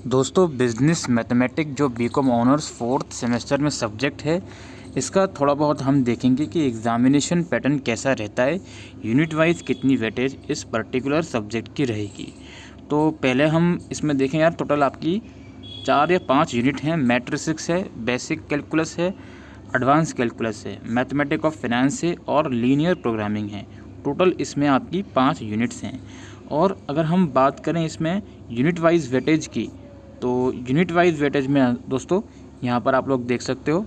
दोस्तों business mathematics जो BCom honours fourth semester में सब्जेक्ट है, इसका थोड़ा बहुत हम देखेंगे कि एग्ज़ामिनेशन पैटर्न कैसा रहता है, यूनिट वाइज कितनी वेटेज इस पर्टिकुलर सब्जेक्ट की रहेगी। तो पहले हम इसमें देखें यार, टोटल आपकी 4 या 5 यूनिट हैं। मैट्रिक्स है, बेसिक कैलकुलस है, एडवांस कैलकुलस है, मैथमेटिक्स ऑफ फाइनेंस है और लीनियर प्रोग्रामिंग है। टोटल इसमें आपकी 5 यूनिट्स हैं। और अगर हम बात करें इसमें यूनिट वाइज वेटेज की, तो यूनिट वाइज वेटेज में दोस्तों यहाँ पर आप लोग देख सकते हो,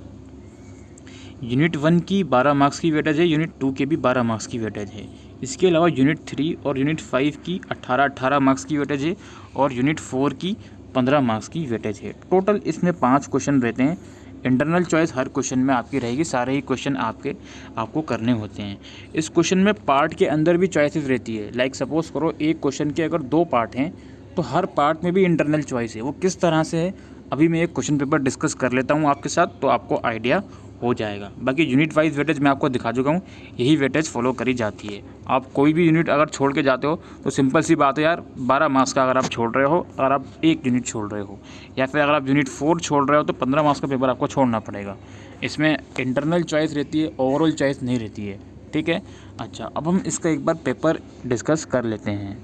यूनिट 1 की 12 मार्क्स की वेटेज है, यूनिट 2 के भी 12 मार्क्स की वेटेज है। इसके अलावा यूनिट 3 और यूनिट 5 की 18 मार्क्स की वेटेज है और यूनिट 4 की 15 मार्क्स की वेटेज है। टोटल इसमें 5 क्वेश्चन रहते हैं। इंटरनल चॉइस हर क्वेश्चन में आपकी रहेगी, सारे ही क्वेश्चन आपको करने होते हैं। इस क्वेश्चन में पार्ट के अंदर भी चॉइसेस रहती है। लाइक सपोज करो एक क्वेश्चन के अगर 2 पार्ट हैं तो हर पार्ट में भी इंटरनल चॉइस है। वो किस तरह से है अभी मैं एक क्वेश्चन पेपर डिस्कस कर लेता हूँ आपके साथ, तो आपको आइडिया हो जाएगा। बाकी यूनिट वाइज वेटेज मैं आपको दिखा चुका हूँ, यही वेटेज फॉलो करी जाती है। आप कोई भी यूनिट अगर छोड़ के जाते हो तो सिंपल सी बात है यार, 12 मार्क्स का अगर आप छोड़ रहे हो, अगर आप एक यूनिट छोड़ रहे हो, या फिर अगर आप यूनिट 4 छोड़ रहे हो तो 15 मार्क्स का पेपर आपको छोड़ना पड़ेगा। इसमें इंटरनल चॉइस रहती है, ओवरऑल चॉइस नहीं रहती है। ठीक है, अच्छा अब हम इसका एक बार पेपर डिस्कस कर लेते हैं।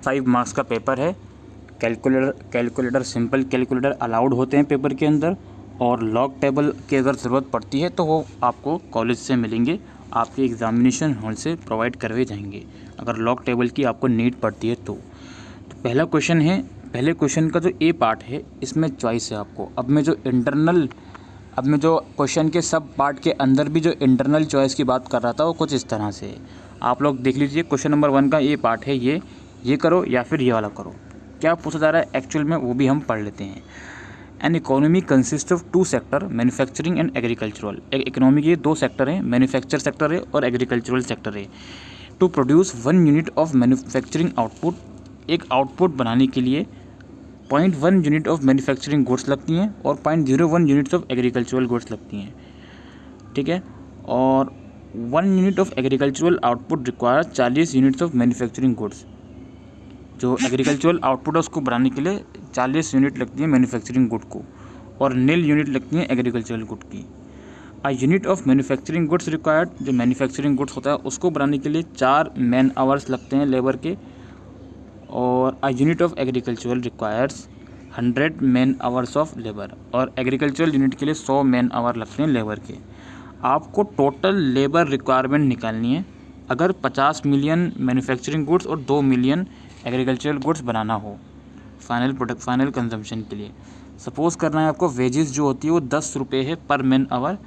5 मार्क्स का पेपर है। कैलकुलेटर सिंपल कैलकुलेटर अलाउड होते हैं पेपर के अंदर, और लॉग टेबल की अगर ज़रूरत पड़ती है तो वो आपको कॉलेज से मिलेंगे, आपके एग्ज़ामिनेशन हॉल से प्रोवाइड करवे जाएंगे अगर लॉग टेबल की आपको नीड पड़ती है तो पहला क्वेश्चन है। पहले क्वेश्चन का जो ए पार्ट है इसमें चॉइस है आपको। अब मैं जो क्वेश्चन के सब पार्ट के अंदर भी जो इंटरनल चॉइस की बात कर रहा था वो कुछ इस तरह से है। आप लोग देख लीजिए, क्वेश्चन नंबर 1 का ए पार्ट है, ये करो या फिर ये वाला करो। क्या पूछा जा रहा है एक्चुअल में वो भी हम पढ़ लेते हैं। An economy consist of 2 sector, manufacturing and agricultural. Economy के 2 सेक्टर हैं, मैन्युफैक्चर सेक्टर है और एग्रीकल्चरल सेक्टर है। To produce 1 unit of manufacturing output, एक आउटपुट बनाने के लिए 0.1 यूनिट ऑफ मैन्युफैक्चरिंग गुड्स लगती हैं और 0.01 यूनिट्स ऑफ एग्रीकल्चरल गुड्स लगती हैं। ठीक है, और 1 unit of agricultural output require 40 units of manufacturing goods. जो एग्रीकल्चरल आउटपुट है उसको बनाने के लिए 40 यूनिट लगती है मैन्युफैक्चरिंग गुड को, और 0 यूनिट लगती है एग्रीकल्चरल गुड की। A unit of manufacturing goods required, जो मैन्युफैक्चरिंग गुड्स होता है उसको बनाने के लिए 4 मैन आवर्स लगते हैं लेबर के, और a unit of agricultural requires 100 man hours of labour, और एग्रीकल्चरल यूनिट के लिए 100 मैन आवर लगते हैं लेबर के। आपको टोटल लेबर रिक्वायरमेंट निकालनी है अगर 50 मिलियन मैन्युफैक्चरिंग गुड्स और 2 मिलियन एग्रीकल्चरल गुड्स बनाना हो फाइनल कंजम्पशन के लिए। सपोज़ करना है आपको वेजेस जो होती है वो 10 रुपये है पर मैन आवर,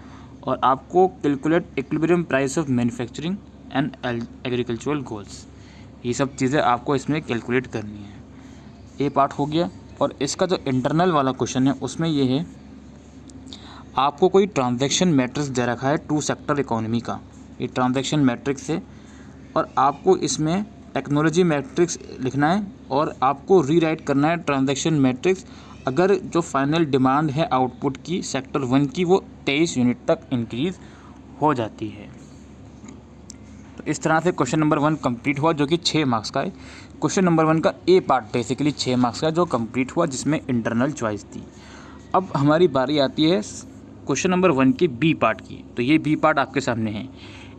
और आपको calculate equilibrium price of manufacturing and agricultural goods. ये सब चीज़ें आपको इसमें कैलकुलेट करनी है। ये पार्ट हो गया। और इसका जो इंटरनल वाला क्वेश्चन है उसमें ये है, आपको कोई ट्रांजैक्शन मैट्रिक्स दे रखा है 2 सेक्टर इकोनॉमी का, ये ट्रांजैक्शन मैट्रिक्स है, और आपको इसमें टेक्नोलॉजी मैट्रिक्स लिखना है और आपको रीराइट करना है ट्रांजैक्शन मैट्रिक्स अगर जो फाइनल डिमांड है आउटपुट की सेक्टर 1 की वो 23 यूनिट तक इंक्रीज़ हो जाती है। तो इस तरह से क्वेश्चन नंबर 1 कंप्लीट हुआ, जो कि 6 मार्क्स का है। क्वेश्चन नंबर 1 का ए पार्ट बेसिकली 6 मार्क्स का जो कंप्लीट हुआ, जिसमें इंटरनल चॉइस थी। अब हमारी बारी आती है क्वेश्चन नंबर 1 के बी पार्ट की। तो ये बी पार्ट आपके सामने है।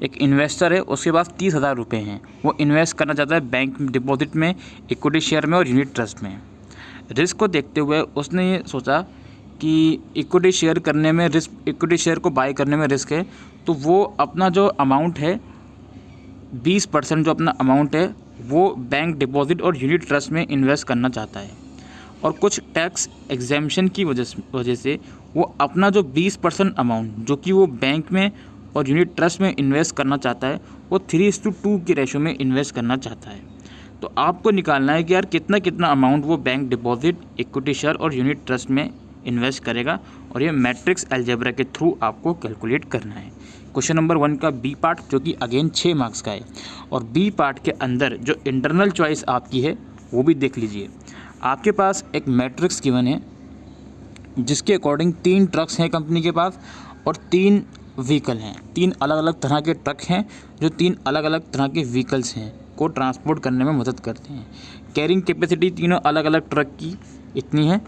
एक इन्वेस्टर है, उसके पास 30,000 रुपये हैं, वो इन्वेस्ट करना चाहता है बैंक डिपॉजिट में, इक्विटी शेयर में और यूनिट ट्रस्ट में। रिस्क को देखते हुए उसने ये सोचा कि इक्विटी शेयर करने में रिस्क, इक्विटी शेयर को बाय करने में रिस्क है, तो वो अपना जो अमाउंट है 20% जो अपना अमाउंट है वो बैंक डिपॉजिट और यूनिट ट्रस्ट में इन्वेस्ट करना चाहता है, और कुछ टैक्स एग्जेम्पशन की वजह से वो अपना जो 20% अमाउंट जो कि वो बैंक में और यूनिट ट्रस्ट में इन्वेस्ट करना चाहता है वो 3:2 की रेशो में इन्वेस्ट करना चाहता है। तो आपको निकालना है कि यार कितना कितना अमाउंट वो बैंक डिपॉजिट, इक्विटी शेयर और यूनिट ट्रस्ट में इन्वेस्ट करेगा, और ये मैट्रिक्स अलजेब्रा के थ्रू आपको कैलकुलेट करना है। क्वेश्चन नंबर 1 का बी पार्ट जो कि अगेन 6 मार्क्स का है, और बी पार्ट के अंदर जो इंटरनल चॉइस आपकी है वो भी देख लीजिए। आपके पास एक मैट्रिक्स गिवन है जिसके अकॉर्डिंग 3 ट्रक्स हैं कंपनी के पास और 3 व्हीकल हैं। 3 अलग अलग तरह के ट्रक हैं जो 3 अलग अलग तरह के व्हीकल्स हैं को ट्रांसपोर्ट करने में मदद करते हैं। कैरिंग कैपेसिटी तीनों अलग अलग ट्रक की इतनी है,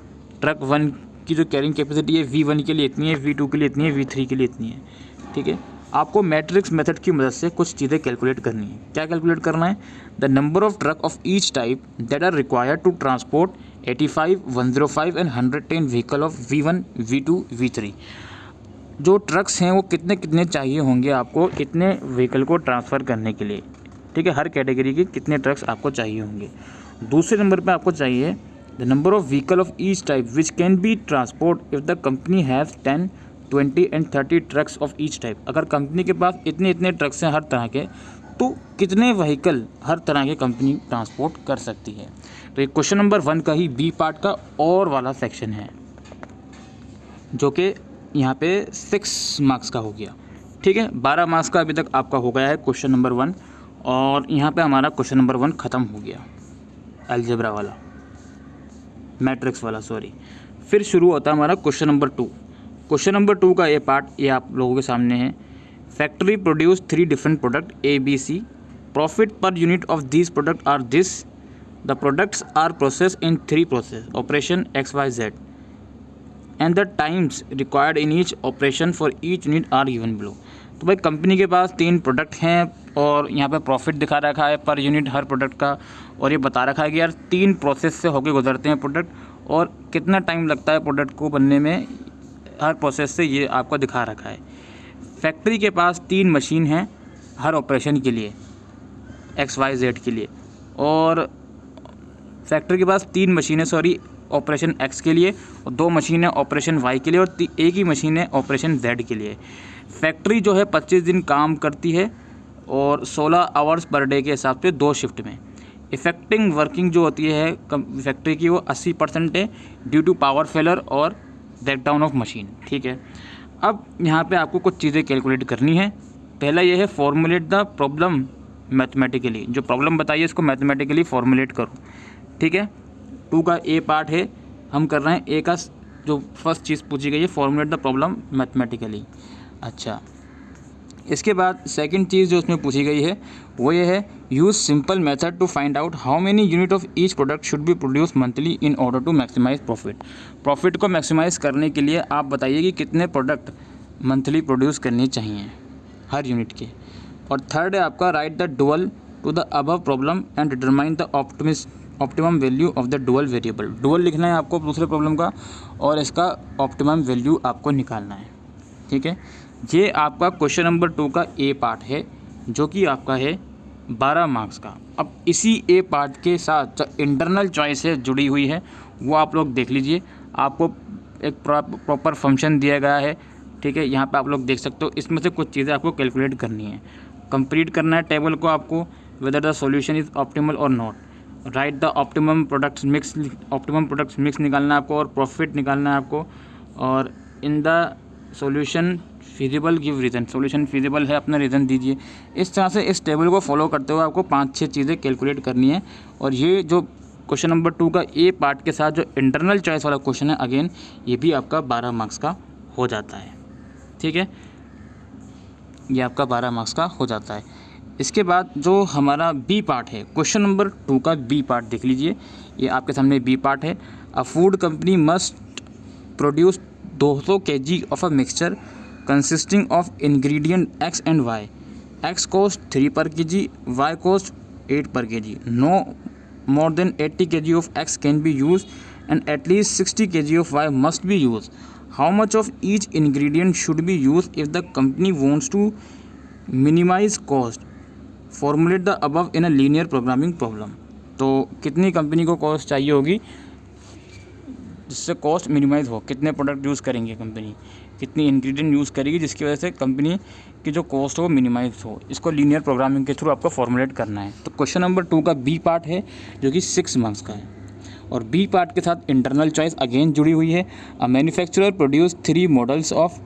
ट्रक 1 की जो कैरिंग कैपेसिटी है V1 के लिए इतनी है, V2 के लिए इतनी है, V3 के लिए इतनी है। ठीक है, आपको मैट्रिक्स मेथड की मदद से कुछ चीज़ें कैलकुलेट करनी है। क्या कैलकुलेट करना है? The number of truck of each type that are required to transport 85, 105 and 110 vehicle of V1, V2, V3। जो ट्रक्स हैं वो कितने कितने चाहिए होंगे आपको इतने व्हीकल को ट्रांसफ़र करने के लिए। ठीक है, हर कैटेगरी के कितने ट्रक्स आपको चाहिए होंगे। दूसरे नंबर पे आपको चाहिए the number of vehicle of each type which can be transport if the company has 10, 20 and 30 trucks of each type. अगर कंपनी के पास इतने इतने ट्रक्स हैं हर तरह के, तो कितने व्हीकल हर तरह के कंपनी ट्रांसपोर्ट कर सकती है। तो ये क्वेश्चन नंबर 1 का ही बी पार्ट का और वाला सेक्शन है, जो कि यहाँ पे 6 मार्क्स का हो गया। ठीक है, 12 मार्क्स का अभी तक आपका हो गया है क्वेश्चन नंबर 1, और यहाँ पे हमारा क्वेश्चन नंबर 1 ख़त्म हो गया, अलजेब्रा वाला, मैट्रिक्स वाला सॉरी। फिर शुरू होता है हमारा क्वेश्चन नंबर 2। क्वेश्चन नंबर 2 का ये पार्ट ये आप लोगों के सामने है। Factory produce 3 different product A, B, C। Profit per unit of this product are this. The products are process in 3 process operation XYZ and the times required in each operation for each unit are given below. तो भाई company के पास 3 product हैं और यहाँ पे profit दिखा रखा है पर यूनिट हर प्रोडक्ट का, और ये बता रखा है कि यार 3 प्रोसेस से होके गुजरते हैं प्रोडक्ट, और कितना टाइम लगता है प्रोडक्ट को बनने में हर प्रोसेस से, ये आपको दिखा रखा है। फैक्ट्री के पास 3 मशीन हैं हर ऑपरेशन के लिए XYZ के लिए, और फैक्ट्री के पास 3 मशीनें ऑपरेशन X के लिए, और 2 मशीनें ऑपरेशन Y के लिए, और एक ही मशीन है ऑपरेशन Z के लिए। फैक्ट्री जो है 25 दिन काम करती है और 16 आवर्स पर डे के हिसाब से 2 शिफ्ट में। इफेक्टिंग वर्किंग जो होती है फैक्ट्री की वो 80% है ड्यू टू पावर फेलर और ब्रेकडाउन ऑफ मशीन। ठीक है, अब यहाँ पे आपको कुछ चीज़ें कैलकुलेट करनी है। पहला ये है फॉर्मुलेट द प्रॉब्लम मैथमेटिकली, जो प्रॉब्लम बताइए इसको मैथमेटिकली फॉर्मुलेट करो। ठीक है, 2 का ए पार्ट है, हम कर रहे हैं ए का जो फर्स्ट चीज़ पूछी गई है फॉर्मुलेट द प्रॉब्लम मैथमेटिकली। अच्छा, इसके बाद सेकंड चीज़ जो उसमें पूछी गई है वो ये है use simple method to find out how many unit of each product should be produce monthly in order to maximise profit. Profit को मैक्सिमाइज़ करने के लिए आप बताइए कि कितने प्रोडक्ट मंथली प्रोड्यूस करने चाहिए हर यूनिट के। और थर्ड है आपका write the dual to the above problem and determine the optimum value of the dual variable. Dual लिखना है आपको दूसरे प्रॉब्लम का, और इसका ऑप्टिमम वैल्यू आपको निकालना है। ठीक है, ये आपका क्वेश्चन नंबर 2 का ए पार्ट है, जो कि आपका है 12 मार्क्स का। अब इसी ए पार्ट के साथ जो इंटरनल चॉइस है जुड़ी हुई है वो आप लोग देख लीजिए। आपको एक प्रॉपर फंक्शन दिया गया है। ठीक है, यहाँ पे आप लोग देख सकते हो, इसमें से कुछ चीज़ें आपको कैलकुलेट करनी है, कंप्लीट करना है टेबल को आपको, whether the solution is optimal और not. Right the optimum products mix निकालना है आपको, और प्रॉफिट निकालना है आपको, और in the solution feasible give reason, solution feasible है अपना रीज़न दीजिए। इस तरह से इस टेबल को फॉलो करते हुए आपको 5-6 चीज़ें कैलकुलेट करनी है। और ये जो क्वेश्चन नंबर 2 का ए पार्ट के साथ जो इंटरनल चॉइस वाला क्वेश्चन है अगेन ये भी आपका 12 मार्क्स का हो जाता है। ठीक है, ये आपका 12 मार्क्स का हो जाता है। इसके बाद जो हमारा बी पार्ट है क्वेश्चन नंबर 2 का बी पार्ट देख लीजिए, ये आपके सामने बी पार्ट है। अ food company must produce 200 kg of a mixture consisting of ingredient X and Y. X cost 3 per kg, Y cost 8 per kg. No more than 80 kg of X can be used and at least 60 kg of Y must be used. How much of each ingredient should be used if the company wants to minimize cost? Formulate the above in a linear programming problem. तो कितनी company को cost चाहिए होगी जिससे cost minimise हो, कितने product use करेंगे company, कितनी इंग्रेडिएंट यूज़ करेगी जिसकी वजह से कंपनी की जो कॉस्ट हो मिनिमाइज हो। इसको लीनियर प्रोग्रामिंग के थ्रू आपको फॉर्मुलेट करना है। तो क्वेश्चन नंबर 2 का बी पार्ट है जो कि 6 मार्क्स का है, और बी पार्ट के साथ इंटरनल चॉइस अगेन जुड़ी हुई है। A manufacturer produce 3 models of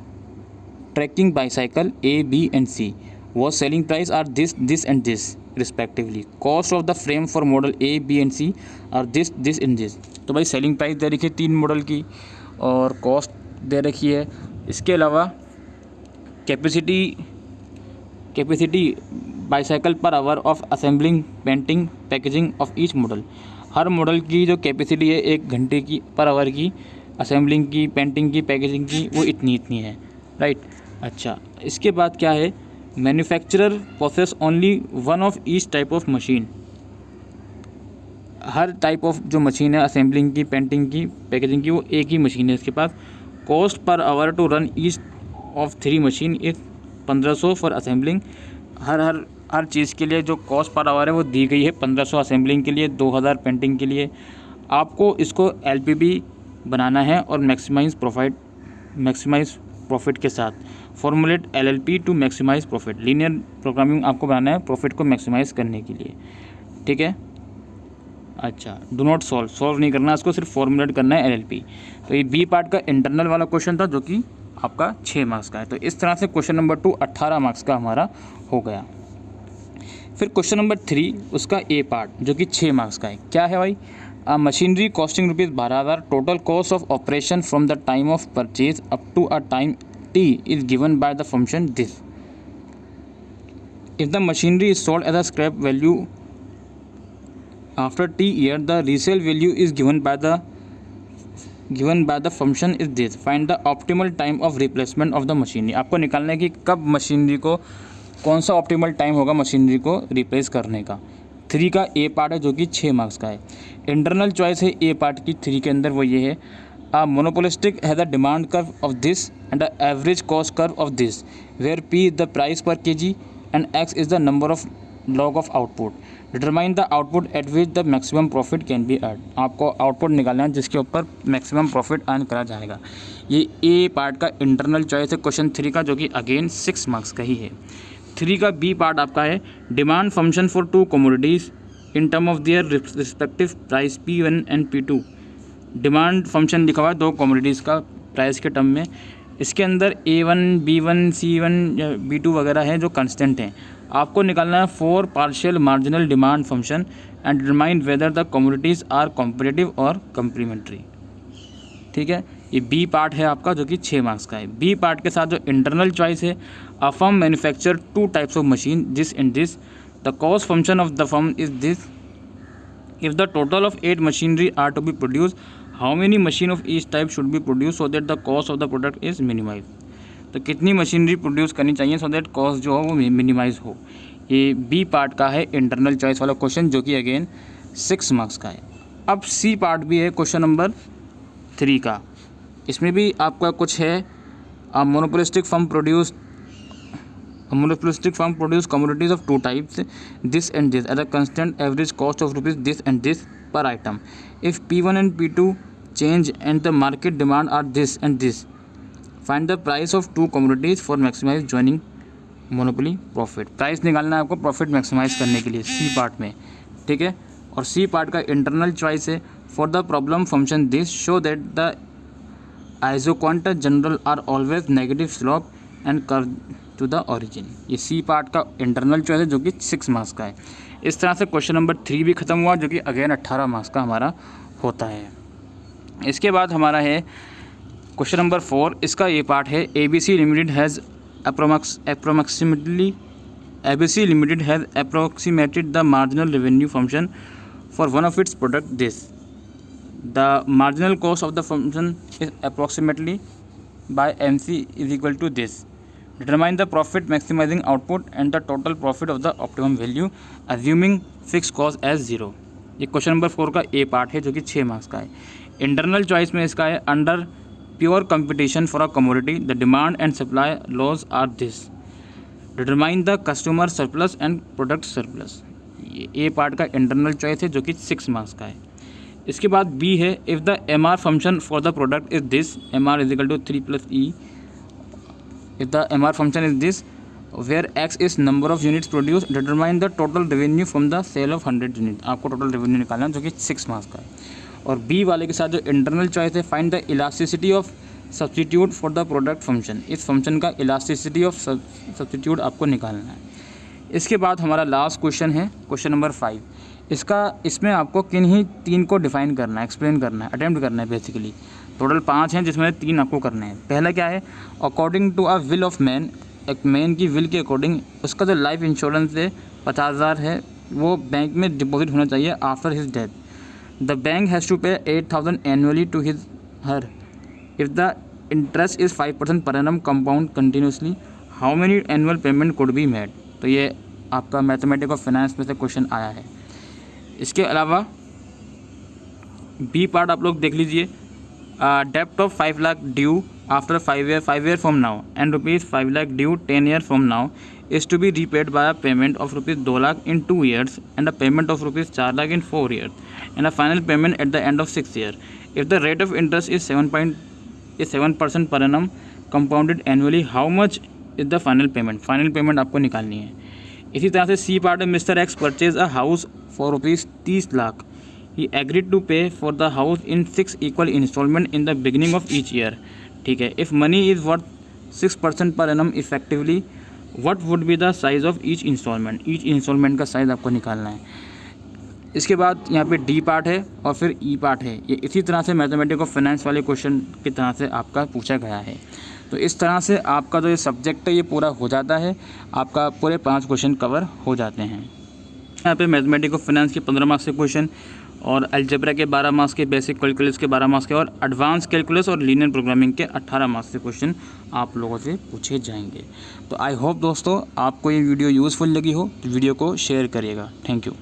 tracking bicycle A, B and C. Was selling price are this and this respectively. Cost of the frame for model A, B and C are this and this. तो भाई selling price दे रखी है 3 model की और cost दे रखी है। इसके अलावा capacity bicycle per hour of assembling, painting, packaging of each model. Her model की जो कैपेसिटी है 1 घंटे की पर आवर की असेंबलिंग की, पेंटिंग की, पैकेजिंग की, वो इतनी इतनी है, राइट। अच्छा, इसके बाद क्या है, manufacturer process only one of each type of machine. हर टाइप ऑफ जो मशीन है असेंबलिंग की, पेंटिंग की, पैकेजिंग की, वो एक ही मशीन है इसके पास। Cost per hour to run each of 3 machine is 1500 for assembling. हर चीज़ के लिए जो कॉस्ट पर आवर है वो दी गई है 1500 असेंबलिंग के लिए, 2000 पेंटिंग के लिए। आपको इसको एलपीबी बनाना है और मैक्सिमाइज प्रॉफिट के साथ। Formulate LLP to maximise profit. Linear programming आपको बनाना है प्रॉफिट को मैक्सिमाइज करने के लिए, ठीक है। अच्छा, डू नॉट सॉल्व नहीं करना, इसको सिर्फ फॉर्मुलेट करना है एलएलपी। तो ये बी पार्ट का इंटरनल वाला क्वेश्चन था जो कि आपका 6 मार्क्स का है। तो इस तरह से क्वेश्चन नंबर 2 18 मार्क्स का हमारा हो गया। फिर क्वेश्चन नंबर 3 उसका ए पार्ट जो कि 6 मार्क्स का है। क्या है भाई, machinery costing rupees 12,000, total cost of operation from the time of purchase up to a time T is given by the function this. If the machinery is sold as a scrap value after T year, the resale value is given by the function is this. Find the optimal time of replacement of the machinery. आपको निकालना है कि कब machinery को, कौन सा optimal time होगा machinery को रिप्लेस करने का। 3 का ए पार्ट है जो कि 6 मार्क्स का है। इंटरनल चॉइस है ए पार्ट की 3 के अंदर, वो ये है, a monopolistic has the demand curve of this and the average cost curve of this, where p is the price per kg and x is the number of log of output. Determine the output at which the maximum profit can be earn. आपको output निकालना है जिसके ऊपर maximum profit earn करा जाएगा। ये A part का internal choice है क्वेश्चन 3 का, जो कि अगेन 6 मार्क्स का ही है। 3 का बी पार्ट आपका है, demand function for 2 commodities in term of their respective price P1 and P2। Demand function लिखा हुआ है 2 कमोडिटीज़ का प्राइस के टर्म में। इसके अंदर A1, B1, C1, B2 वगैरह हैं जो कांस्टेंट हैं। आपको निकालना है 4 partial marginal demand function and determine whether the commodities are competitive और कम्प्लीमेंट्री, ठीक है। ये बी पार्ट है आपका जो कि 6 मार्क्स का है। बी पार्ट के साथ जो इंटरनल चॉइस है, a firm manufacture 2 types of machine this and this, the cost function of the firm is this. If the total of 8 machinery are to be produce, how many machine of each type should be produce so that the cost of the product is minimise. तो कितनी machinery produce करनी चाहिए so that cost जो हो वो minimise हो। ये B part का है इंटरनल चॉइस वाला क्वेश्चन जो कि अगेन 6 मार्क्स का है। अब सी पार्ट भी है क्वेश्चन नंबर 3 का। इसमें भी आपका कुछ है, monopolistic firm produce commodities of 2 types, this and this, at a constant average cost of rupees this and this per item. If P1 and P2 change and the market demand are this and this, find the price of 2 commodities for maximize joining monopoly profit। Price निकालना है आपको profit maximise करने के लिए C part में, ठीक है। और सी पार्ट का इंटरनल चॉइस है, for the problem function this show that the isoquants general are always negative slope and curve to the origin. ये सी पार्ट का इंटरनल चॉइस है जो कि 6 मार्क्स का है। इस तरह से क्वेश्चन नंबर 3 भी खत्म हुआ जो कि अगेन 18 मार्क्स का हमारा होता है। इसके बाद हमारा है क्वेश्चन नंबर 4। इसका ये पार्ट है, ABC limited has approximated the marginal revenue function for one of its product this. The marginal cost of the function is approximately by MC is equal to this. Determine the profit maximizing output and the total profit of the optimum value assuming fixed cost as 0। ये question number 4 का ए part है जो कि 6 marks का है। Internal choice में इसका है, under pure competition for a commodity the demand and supply laws are this. Determine the customer surplus and product surplus. ये ए पार्ट का इंटरनल चॉइस है जो कि 6 मार्क्स का है। इसके बाद बी है, if the MR function for the product is this, MR is equal to 3+E। If the MR function is this, where X is number of units produced, determine the total revenue from the sale of 100 units। आपको total revenue निकालना है जो कि 6 marks का है। और B वाले के साथ जो इंटरनल चॉइस है, find the elasticity of substitute for the product function. इस फंक्शन का इलास्टिसिटी ऑफ सब्सटीट्यूट आपको निकालना है। इसके बाद हमारा लास्ट क्वेश्चन है क्वेश्चन नंबर 5। इसमें आपको किन्हीं 3 को डिफाइन करना है, एक्सप्लेन करना है, अटेम्प्ट करना है बेसिकली। टोटल 5 हैं जिसमें 3 आपको करने हैं। पहला क्या है, according to a will of man, एक मैन की विल के अकॉर्डिंग उसका जो लाइफ इंश्योरेंस है 50,000 है, वो बैंक में डिपॉजिट होना चाहिए after his death. The bank has to pay 8,000 annually to his heir if the interest is 5% per annum compound continuously, how many annual payment could be made. तो ये आपका mathematics of finance में से question आया है। इसके अलावा B part आप लोग देख लीजिए। डेप्ट of 5 lakh due after 5 year from now and ₹5 lakh due 10 year from now is to be repaid by a payment of ₹2 lakh in 2 years and a payment of ₹4 lakh in 4 years and a final payment at the end of 6 years. If the rate of interest is 7% per annum compounded annually, how much is the final payment? Final payment आपको निकालनी है। इसी तरह से C part में mister x purchase a house for ₹30 lakh. He agreed to pay for the house in 6 equal installment in the beginning of each year। ठीक है। If money is worth 6% per annum effectively, what would be the size of each installment? Each installment का size आपको निकालना है। इसके बाद यहाँ पे डी पार्ट है और फिर ई पार्ट है। ये इसी तरह से मैथमेटिक्स ऑफ फाइनेंस वाले क्वेश्चन की तरह से आपका पूछा गया है। तो इस तरह से आपका जो ये सब्जेक्ट है ये पूरा हो जाता है, आपका पूरे 5 क्वेश्चन कवर हो जाते हैं। यहाँ पे मैथमेटिक्स ऑफ फाइनेंस के 15 मार्क्स के क्वेश्चन और अलजेब्रा के 12 मार्क्स के, बेसिक कैलकुलस के 12 मार्क्स के और एडवांस कैलकुलस और लीनियर प्रोग्रामिंग के 18 मार्क्स के क्वेश्चन आप लोगों से पूछे जाएंगे। तो आई होप दोस्तों आपको ये वीडियो यूज़फुल लगी हो तो वीडियो को शेयर करिएगा। Thank you.